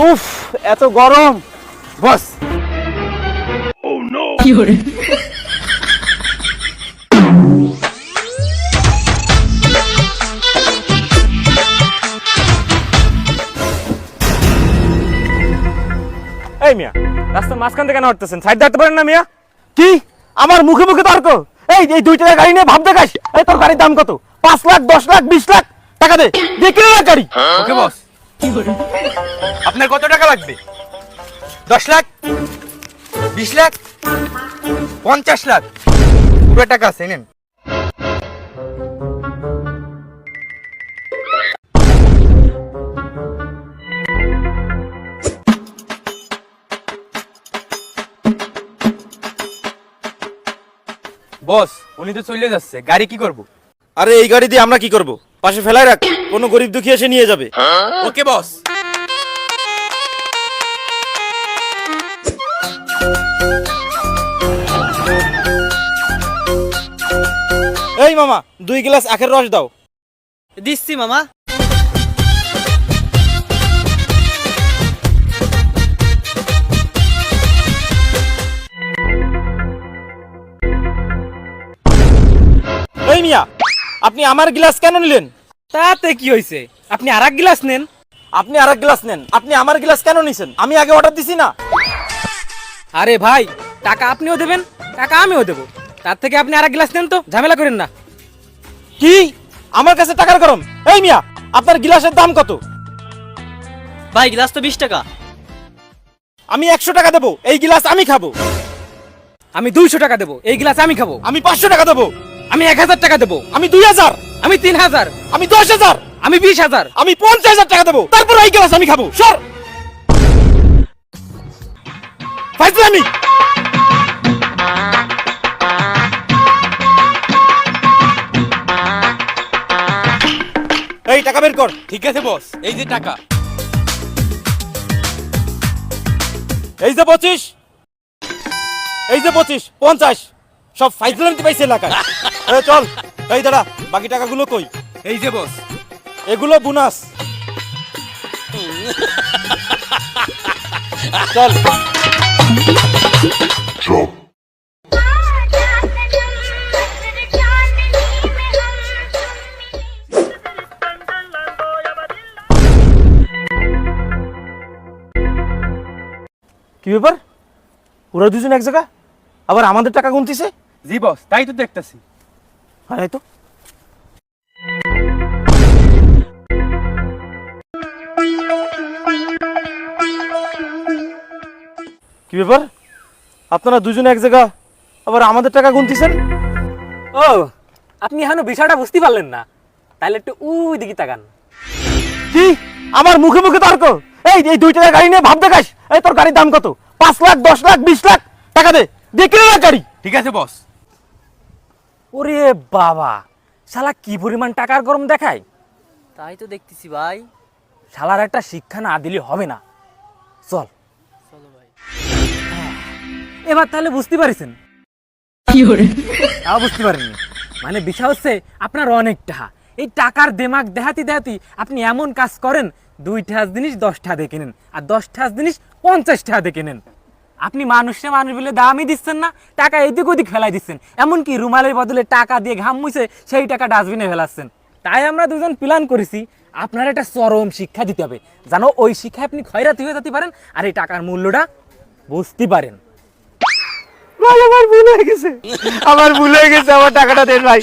উফ, এত গরম বস। কি করে? এই মিয়া, রাস্তার মাঝখান থেকে কেন হাঁটতেছেন? সাইড দেখতে পারেন না মিয়া? কি আমার মুখে মুখে তর্ক? এই এই 2 টাকা গাড়ি নিয়ে ভাব দেখাস? এই তোর গাড়ির দাম কত? 5 লাখ, 10 লাখ, 20 লাখ টাকা দে, দেখলি না গাড়ি? ওকে বস, কি করে? আপনার কত টাকা লাগবে? 10 লাখ, 20 লাখ, 50 লাখ? পুরো টাকা আছে, নেন। বস, উনি তো চলে যাচ্ছে, গাড়ি কি করব? আরে এই গাড়ি দিয়ে আমরা কি করব? পাশে ফেলাই রাখ, কোনো গরিব দুঃখী এসে নিয়ে যাবে। ওকে বস। এই মামা, 2 গ্লাস আখের রস দাও। দিচ্ছি মামা। এই মিয়া, আপনি আমার গ্লাস কেন নিলেন? তাতে কি হয়েছে, আপনি আর এক গ্লাস নেন। আপনি আরেক গ্লাস নেন, আপনি আমার গ্লাস কেন নিছেন? আমি আগে অর্ডার দিছি না? আরে ভাই, টাকা আপনিও দেবেন, টাকা আমিও দেবো, তার থেকে আপনি আর এক গ্লাস নেন তো, ঝামেলা করেন না। কি আমার কাছে টাকার গরম? এই মিয়া, আপনার গ্লাসের দাম কত? ভাই গ্লাস তো 20 টাকা। আমি 100 টাকা দেবো, এই গ্লাস আমি খাবো। আমি 200 টাকা দেবো, এই গ্লাস আমি খাবো। আমি 500 টাকা দেবো। আমি 1000 টাকা দেবো। আমি 2000। আমি 3000। আমি 10000। আমি 20000। আমি 50000 টাকা দেবো, তারপর এই গ্লাস আমি খাবো। সর ফাইজলামি। এই টাকা বের কর। ঠিক আছে বস, এই যে টাকা। এই যে 25, এই যে 25, 50 সব ফাইজলামি পাইছে এলাকায়। এই চল, এই দাঁড়া, বাকি টাকাগুলো কই? এই যে বস। এগুলো বোনাস। চল। কি ব্যাপার? ওরা দুজন এক জায়গা, আবার আমাদের টাকা গুনতিছে? জি বস, তাই তো দেখতেছি। আরে তো কি ব্যাপার? আপনারা দুজন এক জায়গা, আবার আমাদের টাকা গুনতিছেন? ও, আপনি এখনো বিষয়টা বুঝতে পারলেন না? তাহলে একটু ওই দিকে তাকান। কি আমার মুখে মুখে তর্ক? এই এই 2 টাকা গাড়ি নিয়ে ভাব দেখাস? এই তোর গাড়ির দাম কত? 5 লাখ, 10 লাখ, 20 লাখ টাকা দে, দেখলি না গাড়ি? ঠিক আছে বস। ওরে বাবা, শালা কি পরিমাণ টাকার গরম দেখায়। তাই তো দেখতেছি ভাই। শালার একটা শিক্ষা না দিলে হবে না। চল চলো ভাই। এবার তাহলে বুঝতে পারিছেন? কি করে? তাও বুঝতে পারেননি? মানে বিষয় হচ্ছে আপনার অনেক টাকা, এই টাকার দেমাগ দেখাতি দেখাতি আপনি এমন কাজ করেন, 2 টাকার জিনিস 10 টাকা দিয়ে কেনেন, আর 10 টাকার জিনিস 50 টাকা দিয়ে কেনেন। আপনি মানুষে মানুষ বলে দামই দিচ্ছেন না, টাকা এদিক ওদিক ফেলাই দিচ্ছেন, এমনকি রুমালের বদলে টাকা দিয়ে ঘাম মুছে সেই টাকা ডাস্টবিনে ফেলাচ্ছেন। তাই আমরা দুজন প্ল্যান করেছি, আপনার একটা চরম শিক্ষা দিতে হবে, জানো ওই শিক্ষায় আপনি খয়রাতি হয়ে যেতে পারেন আর এই টাকার মূল্যটা বুঝতে পারেন। ভাই আমার ভুল হয়ে গেছে, আমার ভুল হয়ে গেছে, আমার টাকাটা দেন ভাই।